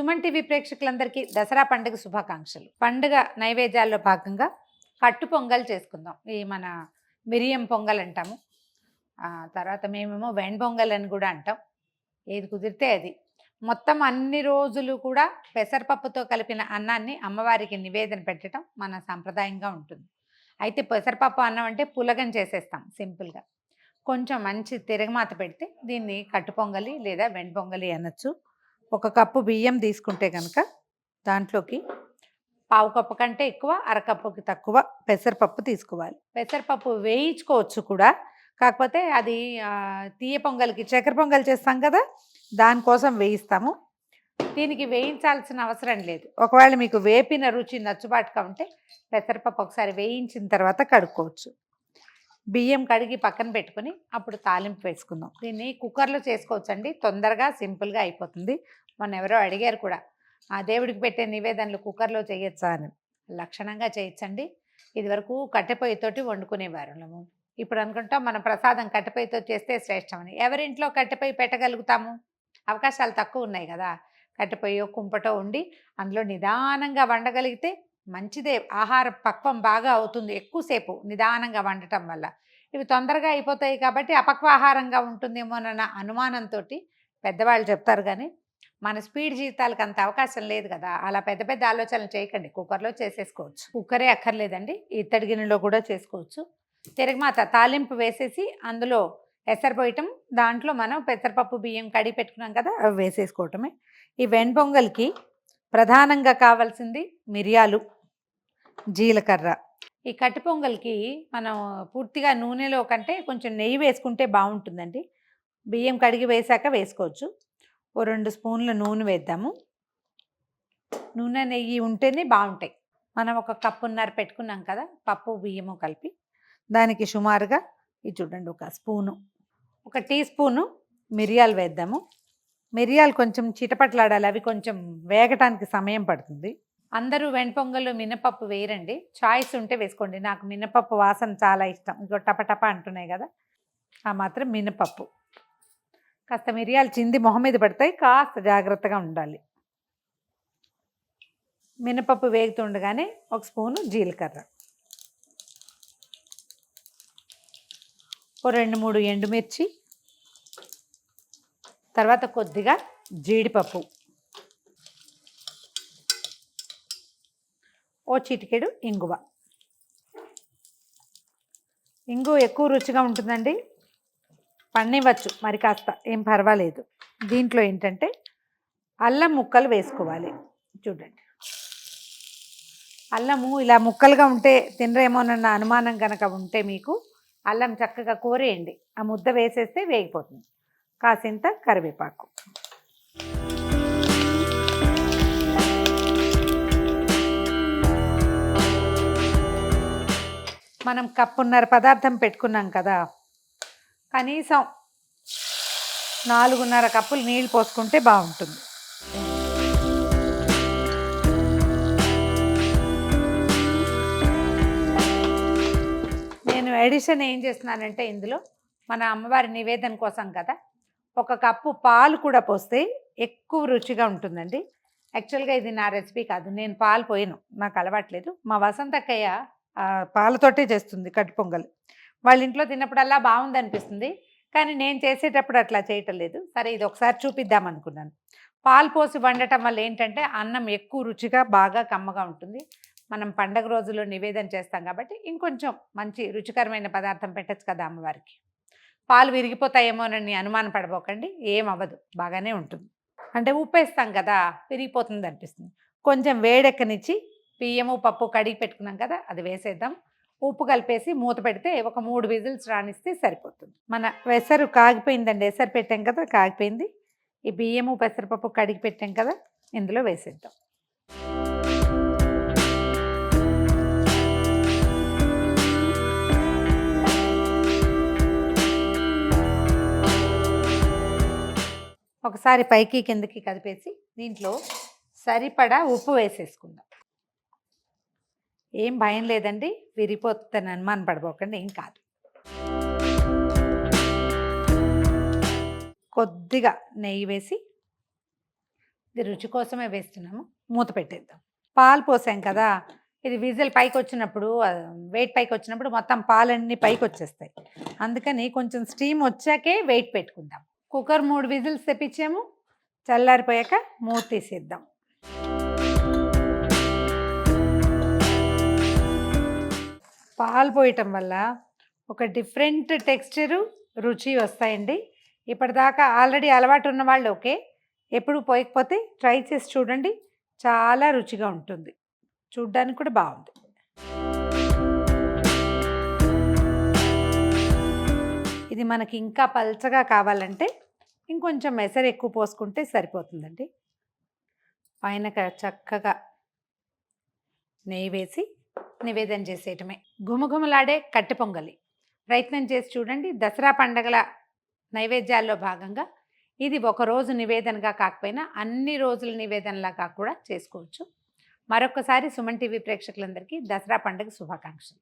Suman TV ప్రేక్షకులందరికీ దసరా పండుగ శుభాకాంక్షలు. పండుగ నైవేద్యాల్లో భాగంగా కట్టు పొంగల్ చేసుకుందాం. ఈ మన మిరియం పొంగల్ అంటాము, తర్వాత మేమేమో వెన్ పొంగల్ అని కూడా అంటాం. ఏది కుదిరితే అది. మొత్తం అన్ని రోజులు కూడా పెసరపప్పుతో కలిపిన అన్నాన్ని అమ్మవారికి నివేదన పెట్టడం మన సాంప్రదాయంగా ఉంటుంది. అయితే పెసరపప్పు అన్నం అంటే పులగం చేసేస్తాం సింపుల్గా. కొంచెం మంచి తిరగమాత పెడితే దీన్ని కట్టు పొంగలి లేదా వెన్ పొంగలి అనొచ్చు. 1 కప్పు బియ్యం తీసుకుంటే కనుక దాంట్లోకి పావు కప్పు కంటే ఎక్కువ, అరకప్పుకి తక్కువ పెసరపప్పు తీసుకోవాలి. పెసరపప్పు వేయించుకోవచ్చు కూడా, కాకపోతే అది తీయ పొంగల్కి చక్కెర పొంగల్ చేస్తాం కదా, దానికోసం వేయిస్తాము. దీనికి వేయించాల్సిన అవసరం లేదు. ఒకవేళ మీకు వేపిన రుచి నచ్చుబాటుగా ఉంటే పెసరపప్పు ఒకసారి వేయించిన తర్వాత కడుక్కోవచ్చు. బియ్యం కడిగి పక్కన పెట్టుకుని అప్పుడు తాలింపు వేసుకుందాం. దీన్ని కుక్కర్లో చేసుకోవచ్చు అండి, తొందరగా సింపుల్గా అయిపోతుంది. మొన్న ఎవరో అడిగారు కూడా, ఆ దేవుడికి పెట్టే నివేదనలు కుక్కర్లో చేయొచ్చా అని. లక్షణంగా చేయొచ్చండి. ఇదివరకు కట్టెపొయ్యితోటి వండుకునేవారు. ఇప్పుడు అనుకుంటాం మన ప్రసాదం కట్టెపొయ్యితో చేస్తే శ్రేష్టమని. ఎవరింట్లో కట్టెపొయ్యి పెట్టగలుగుతాము? అవకాశాలు తక్కువ ఉన్నాయి కదా. కట్టెపొయ్యో కుంపటో ఉండి అందులో నిదానంగా వండగలిగితే మంచిదే. ఆహార పక్వం బాగా అవుతుంది ఎక్కువసేపు నిదానంగా వండటం వల్ల. ఇవి తొందరగా అయిపోతాయి కాబట్టి అపక్వాహారంగా ఉంటుందేమోనన్న అనుమానంతో పెద్దవాళ్ళు చెప్తారు. కానీ మన స్పీడ్ జీవితాలకు అంత అవకాశం లేదు కదా. అలా పెద్ద పెద్ద ఆలోచనలు చేయకండి, కుక్కర్లో చేసేసుకోవచ్చు. కుక్కరే అక్కర్లేదండి, ఇత్తడి గిన్నెలో కూడా చేసుకోవచ్చు. తిరగమాత తాలింపు వేసేసి అందులో ఎసరు పోయటం, దాంట్లో మనం పెసరపప్పు బియ్యం కడిగి పెట్టుకున్నాం కదా అవి వేసేసుకోవటమే. ఈ వెన్ పొంగల్కి ప్రధానంగా కావాల్సింది మిరియాలు, జీలకర్ర. ఈ కట్టు పొంగల్కి మనం పూర్తిగా నూనెలో కంటే కొంచెం నెయ్యి వేసుకుంటే బాగుంటుందండి. బియ్యం కడిగి వేసాక వేసుకోవచ్చు. 2 స్పూన్ల నూనె వేద్దాము. నూనె నెయ్యి ఉంటేనే బాగుంటాయి. మనం 1 కప్పున్నర పెట్టుకున్నాం కదా పప్పు బియ్యము కలిపి, దానికి సుమారుగా ఇది చూడండి 1 స్పూను, 1 టీ స్పూను మిరియాలు వేద్దాము. మిరియాలు కొంచెం చిటపట్లాడాలి, అవి కొంచెం వేగటానికి సమయం పడుతుంది. అందరూ వెన్ పొంగల్లో మినపప్పు వేయరండి, చాయిస్ ఉంటే వేసుకోండి. నాకు మినపప్పు వాసన చాలా ఇష్టం. ఇంకో టపటప అంటున్నాయి కదా, ఆ మాత్రం మినపప్పు. కాస్త మిరియాలు చింది మొహం మీద పడతాయి, కాస్త జాగ్రత్తగా ఉండాలి. మినపప్పు వేగుతుండగానే 1 స్పూను జీలకర్ర, 2-3 ఎండుమిర్చి, తర్వాత కొద్దిగా జీడిపప్పు, చిటికెడు ఇంగువ. ఇంగు ఎక్కువ రుచిగా ఉంటుందండి, పన్నివ్వచ్చు మరి కాస్త, ఏం పర్వాలేదు. దీంట్లో ఏంటంటే అల్లం ముక్కలు వేసుకోవాలి. చూడండి, అల్లము ఇలా ముక్కలుగా ఉంటే తినరేమోనన్న అనుమానం కనుక ఉంటే మీకు అల్లం చక్కగా కోరేయండి. ఆ ముద్ద వేసేస్తే వేగిపోతుంది. కాసింత కరివేపాకు, మనం కప్పున్నర పదార్థం పెట్టుకున్నాం కదా, కనీసం 4.5 కప్పులు నీళ్ళు పోసుకుంటే బాగుంటుంది. నేను ఎడిషన్ ఏం చేస్తున్నానంటే, ఇందులో మన అమ్మవారి నివేదన కోసం కదా 1 కప్పు పాలు కూడా పోస్తే ఎక్కువ రుచిగా ఉంటుందండి. యాక్చువల్గా ఇది నా రెసిపీ కాదు, నేను పాలు పోయను, నాకు అలవాట్లేదు. మా వసంతక్కయ్య పాలతోటే చేస్తుంది కట్టు పొంగల్. వాళ్ళ ఇంట్లో తిన్నప్పుడల్లా బాగుంది అనిపిస్తుంది, కానీ నేను చేసేటప్పుడు అట్లా చేయటం లేదు. సరే, ఇది ఒకసారి చూపిద్దాం అనుకున్నాను. పాలు పోసి వండటం వల్ల ఏంటంటే అన్నం ఎక్కువ రుచిగా బాగా కమ్మగా ఉంటుంది. మనం పండగ రోజుల్లో నివేదన చేస్తాం కాబట్టి ఇంకొంచెం మంచి రుచికరమైన పదార్థం పెట్టచ్చు కదా అమ్మవారికి. పాలు విరిగిపోతాయేమోనని అనుమానం పడబోకండి, ఏం అవ్వదు, బాగానే ఉంటుంది. అంటే ఉప్పు వేస్తాం కదా, విరిగిపోతుంది అనిపిస్తుంది. కొంచెం వేడెక్కనిచ్చి బియ్యము పప్పు కడిగి పెట్టుకున్నాం కదా అది వేసేద్దాం. ఉప్పు కలిపేసి మూత పెడితే 3 విజిల్స్ రానిస్తే సరిపోతుంది. మన ఎసరు కాగిపోయిందండి, ఎసరు పెట్టాం కదా కాగిపోయింది. ఈ బియ్యము పెసరపప్పు కడిగి పెట్టాం కదా ఇందులో వేసేద్దాం. ఒకసారి పైకి కిందకి కదిపేసి దీంట్లో సరిపడా ఉప్పు వేసేసుకుందాం. ఏం భయం లేదండి, విరిగిపోతుందని అనుమానం పడిపోకండి, ఏం కాదు. కొద్దిగా నెయ్యి వేసి ఇది రుచి కోసమే వేస్తున్నాము. మూత పెట్టేద్దాం. పాలు పోసాం కదా, ఇది విజిల్ పైకి వచ్చినప్పుడు వెయిట్ పైకి వచ్చినప్పుడు మొత్తం పాలన్నీ పైకి వచ్చేస్తాయి. అందుకని కొంచెం స్టీమ్ వచ్చాకే వెయిట్ పెట్టుకుందాం. Cooker 3 whistles తెప్పించాము. చల్లారిపోయాక మూత తీసేద్దాం. పాలు పోయటం వల్ల ఒక డిఫరెంట్ టెక్స్చరు, రుచి వస్తాయండి. ఇప్పటిదాకా ఆల్రెడీ అలవాటు ఉన్న వాళ్ళు ఓకే, ఎప్పుడు పోయకపోతే ట్రై చేసి చూడండి, చాలా రుచిగా ఉంటుంది. చూడ్డానికి కూడా బాగుంది. ఇది మనకి ఇంకా పల్చగా కావాలంటే ఇంకొంచెం ఎసరు ఎక్కువ పోసుకుంటే సరిపోతుందండి. పైన చక్కగా నెయ్యి వేసి నివేదన చేసేయటమే. గుమగుమలాడే కట్టె పొంగలి ప్రయత్నం చేసి చూడండి. దసరా పండగల నైవేద్యాల్లో భాగంగా ఇది ఒకరోజు నివేదనగా కాకపోయినా అన్ని రోజుల నివేదనలాగా కూడా చేసుకోవచ్చు. మరొకసారి సుమన్ టీవీ ప్రేక్షకులందరికీ దసరా పండుగ శుభాకాంక్షలు.